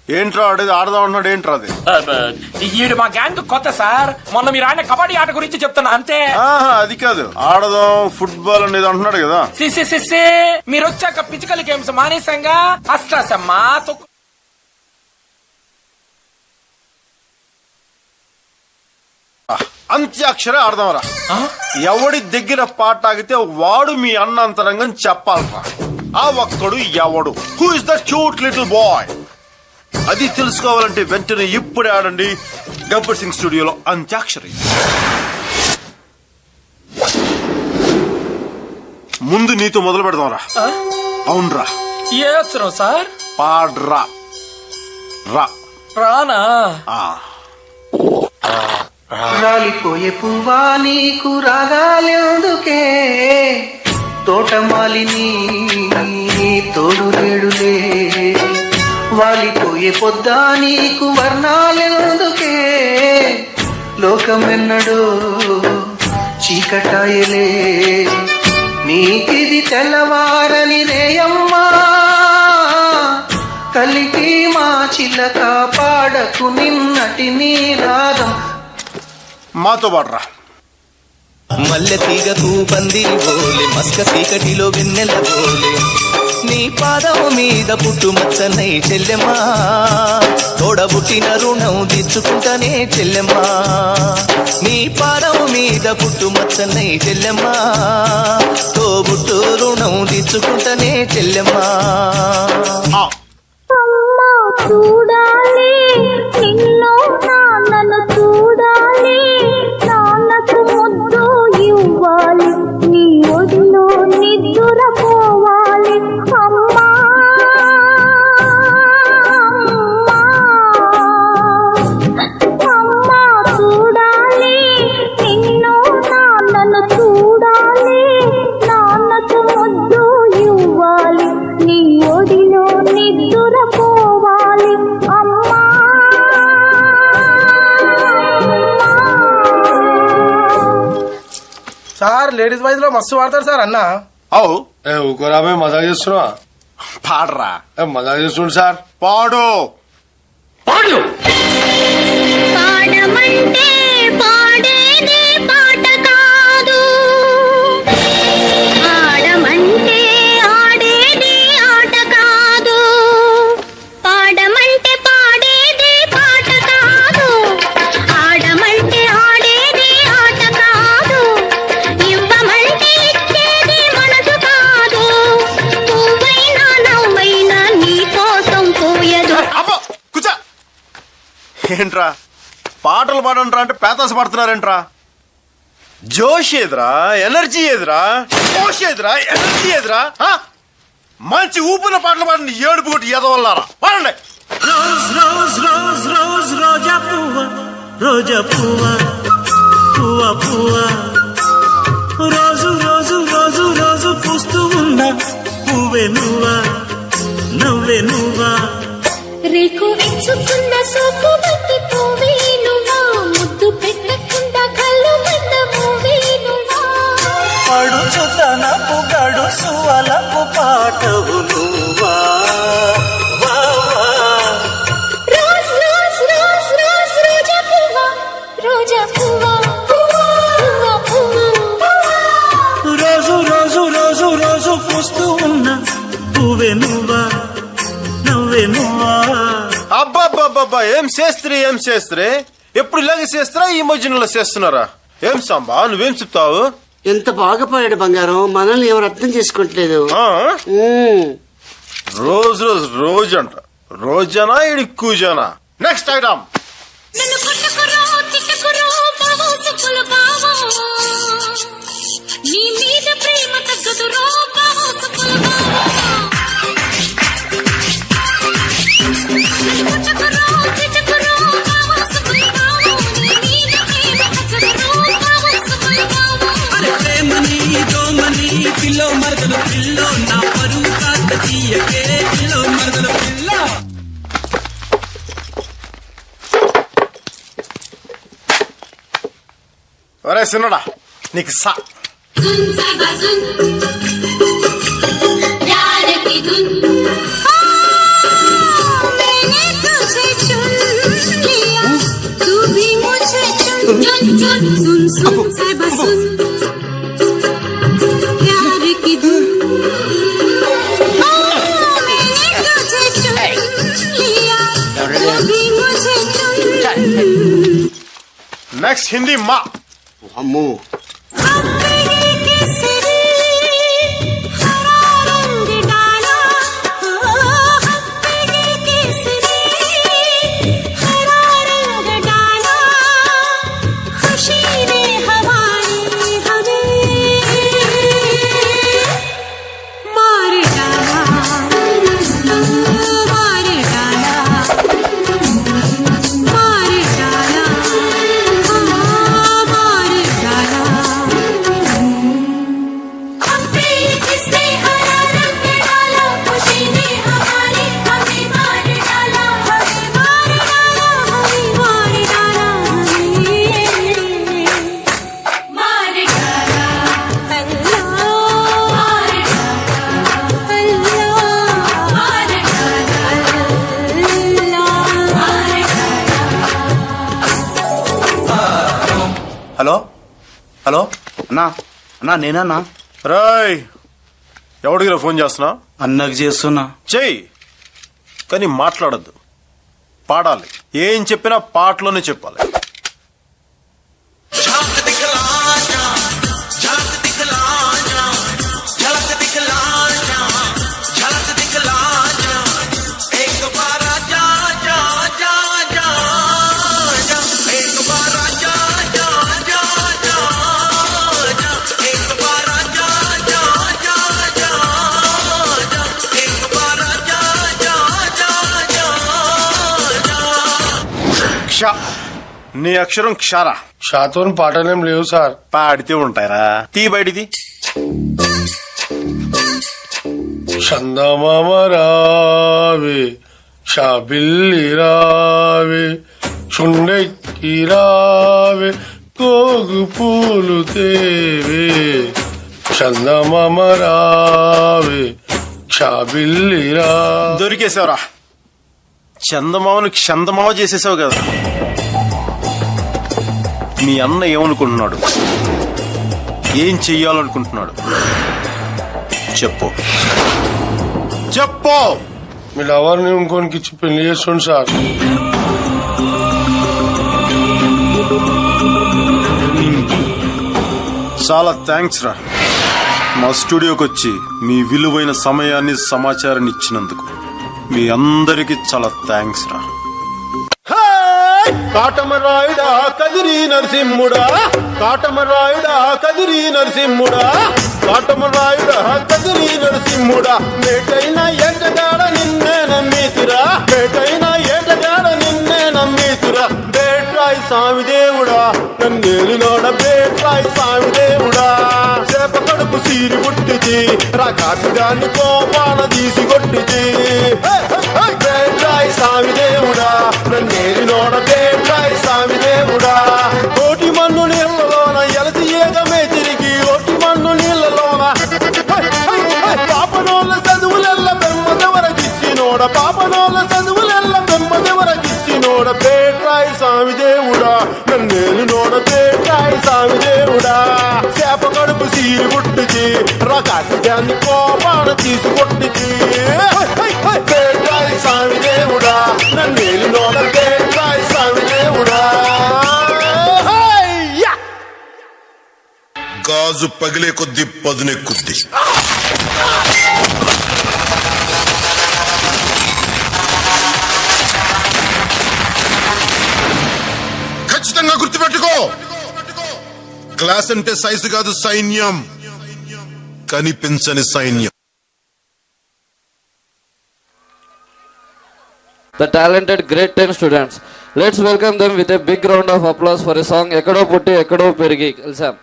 ఏంట్రా ఆడేది? ఆడదాం అన్నాడు. ఏంట్రా అది? ఈడు మా గ్యాంగ్ కొత్త సార్. మొన్న మీరు ఆయన కబడ్డీ ఆట గురించి చెప్తున్నా అంతే. అది కాదు, ఆడదాం ఫుట్బాల్ అనేది అంటున్నాడు కదా. మీరు వచ్చాక ఫిజికల్ గేమ్స్ మానేసంగా అష్టాసమ్మా అంత్యాక్షరే ఆడదాంరా. ఎవడి దగ్గర పాట ఆగితే వాడు మీ అన్న అంతరంగం చెప్పాలరా. ఆ ఒక్కడు ఎవడు? Who is the cute little boy? అది తెలుసుకోవాలంటే వెంటనే ఇప్పుడే ఆడండి గబ్బర్ సింగ్ స్టూడియోలో అంత్యాక్షరి. ముందు నీతో మొదలు పెడదాంరా. అవునరా. ఏ అక్షరం సార్? పాడ్రా. రా. రానా? రాలిపోయే పువ్వా నీకు రాగాలెందుకే, తోటమాలిని తోడు రేడులే. వాలిపోయే పొద్దా నీకు వర్ణాలెందుకే, లోకమెన్నడో చీకటాయలే. నీకిది తెల్లవారని రేయమ్మా, కలికి మా చిలక పాడకు నిన్నటి నీ రాగం. మాతో పాడరా. మల్లె తీగకు పందిరి బోలే, మస్క చీకటిలో వెన్నెల బోలే. నీ పాదం మీద పుట్టుమచ్చనై చెల్లెమ్మా, తోడబుట్టిన రుణం తీర్చుకుంటానే చెల్లెమ్మా. నీ పాదం మీద పుట్టుమచ్చనై చెల్లెమ్మా, తోబుట్టు రుణం తీర్చుకుంటానే చెల్లెమ్మా. చూడాలి నిన్ను నాన్నను చూడాలి, నాన్నకు ముద్దు ఇవ్వాలి, నీ ఒడిలో నిద్రపోవాలి. అమ్మా అమ్మా చూడాలి నిన్ను నాన్నను చూడాలి, నాన్నకు ముద్దు ఇవ్వాలి, నీ ఒడిలో నిద్రపోవాలి. సార్ లేడీస్ వాయిస్ లో మస్తు వాడతారు సార్ అన్న. అవు ఊకోరా మజాక్ చేస్తున్నా. పాడరా. మజాక్ చేస్తుండు సార్. పాడు. పాడు. పాడమంటే పాడేది పాట కాదు, ఆడమంటే ఆడేది ఆట కాదు. పాడమంటే పాడేది పాట కాదు, ఆడమంటే ఆడేది ఆట కాదు. ఇవ్వమంటే ఇచ్చేది మనసు కాదు, పువ్వైనా నవ్వైనా నీ కోసం పోయదు. కూర్చో. ఏంట్రా పాటలు పాడంట్రా అంటే పేతాస పడుతున్నారేంట్రా? జోష్ ఏదిరా, ఎనర్జీ ఏదిరా, జోష్ ఏదిరా, ఎనర్జీ ఏదిరా? మంచి ఊపిన పాటలు పాడండి. ఏడుపు కొట్టి ఎదవల్లారా పాడండి. రోజ్ రోజ్ రోజ్ రోజ్ రోజా పువ్వ, రోజా పువ్వ, పువ్వ పువ్వ. రోజు రోజు రోజు రోజు పూస్తూ ఉన్న పువ్వే నువ్వా, నవ్వే నువ్వా. రేకు విచ్చుకున్న సోపు బట్టి పువ్వే నువ్వా, ముద్దు పెట్టకుండా కళ్ళు పెద్ద పువ్వే నువ్వా. పడుచుతనపు గడుసు అలపు పాటవు నువ్వా. రోజ్ రోజ్ రోజ్ రోజ్ రోజా పువ్వా, రోజా పువ్వా, పువ్వా పువ్వా. రోజు రోజు రోజు రోజు పూస్తూ ఉన్న పువ్వే నువ్వా, నవ్వే నువ్వా. అబ్బాబ్బాబ్బా ఏం చేస్త్రీ, ఏం చేస్త్రీ. ఎప్పుడు ఇలాగే చేస్తారా? ఈ మధ్యలో చేస్తున్నారా? ఏం సాంబా నువ్వేం చెప్తావు? ఎంత బాగా పాడాడు బంగారం, మనల్ని ఎవరు అర్థం చేసుకోవట్లేదు. రోజు రోజు రోజు అంట. రోజనా ఇడి కూజనా? Next item. నన్ను కొట్టుకురో తిట్టుకురో బావో సుబ్బులు బావో, నీ మీద ప్రేమ తగ్గదురో బావో సుబ్బులు బావో. నన్ను కొట్టుకురో తిట్టుకురో బావో సుబ్బులు బావో, నీ మీద ప్రేమ తగ్గదురో బావో సుబ్బులు బావో. ప్రేమని దోమని పిల్లో మరదలు పిల్లో, నా పరువు కాస్త తీయకే పిల్లో మరదలు పిల్లో. ఒరే సిన్నడా నీకు సా मैंने तो నెక్స్ట్ హిందీ మా. అమ్మో. హలో హలో అన్నా అన్నా నేనన్నా. రాయ్ ఎవడికి ఫోన్ చేస్తున్నా? అన్నకు చేస్తున్నా. చెయ్యి, కానీ మాట్లాడద్దు, పాడాలి. ఏం చెప్పినా పాటలోనే చెప్పాలి. నీ అక్షరం క్షారా. షాతో పాటలేం లేవు సార్. పాడితే ఉంటాయరా. తీ బయటిది. చందమామ రావే, షాబిల్లి రావే, చుండెక్కి రావే, కోగు పూలు తేవే. చందమామ రావే, షాబిల్లి రా. దొరికేసావురా. చందమామను చందమామ చేసేసావు కదా. మీ అన్న ఏమనుకుంటున్నాడు, ఏం చెయ్యాలనుకుంటున్నాడు చెప్పు చెప్పు. మీ లవర్ని ఇంకోనికి ఇచ్చి పెళ్లి చేస్తుండు సార్. చాలా థ్యాంక్స్ రా, మా స్టూడియోకి వచ్చి మీ విలువైన సమయాన్ని సమాచారాన్ని ఇచ్చినందుకు. మీ అందరికి చాలా థ్యాంక్స్ రా. కాటమరాయుడా కదిరి నరసింహుడా, కాటమరాయుడా కదిరి నరసింహుడా, కాటమరాయుడా కదిరి నరసింహుడా. మేటైన ఏటగాడ నిన్నే నమ్మీతురా, మేటైన ఏటగాడ నిన్నే నమ్మీతురా. బేట్రాయి స్వామి దేవుడా నన్నేలినోడ, బేట్రాయి స్వామి దేవుడా. చేప కడుపు సీరి పుట్టిచి రాకాసిగాన్ని కోపాన తీసి కొట్టిచి. బేట్రాయి స్వామి దేవుడా నన్నేలినోడ, బేట్రాయి స్వామి దేవుడా. కోటి మన్ను నీళ్లలోన ఎలసి ఏగమే తిరిగి, ఓటి మన్ను నీళ్లలోన పాపనోళ్ళ చదువులెల్ల బెమ్మదెవరకిచ్చినోడ, పాపనోళ్ళ చదువులెల్ల బెమ్మదెవరకిచ్చినోడ. బేట్రాయి స్వామి దేవుడా నన్నేలినోడ, బేట్రాయి స్వామి దేవుడా. చేప కడుపు సీరి పుట్టిచి రకాసిగాన్ని కోపాన తీసి కొట్టిచి. బేట్రాయి స్వామి దేవుడా నన్నేలినోడ, బేట్రాయి స్వామి దేవుడా. గాజు పగిలే కొద్ది పదునే కొద్ది. ఖచ్చితంగా గుర్తుపెట్టుకో, క్లాస్ అంటే సైజు కాదు సైన్యం, కనిపించని సైన్యం. The talented grade 10 students. Let's welcome them with a big round of applause for a song Ekkado Putti Ekkado Perigi. Ilsam.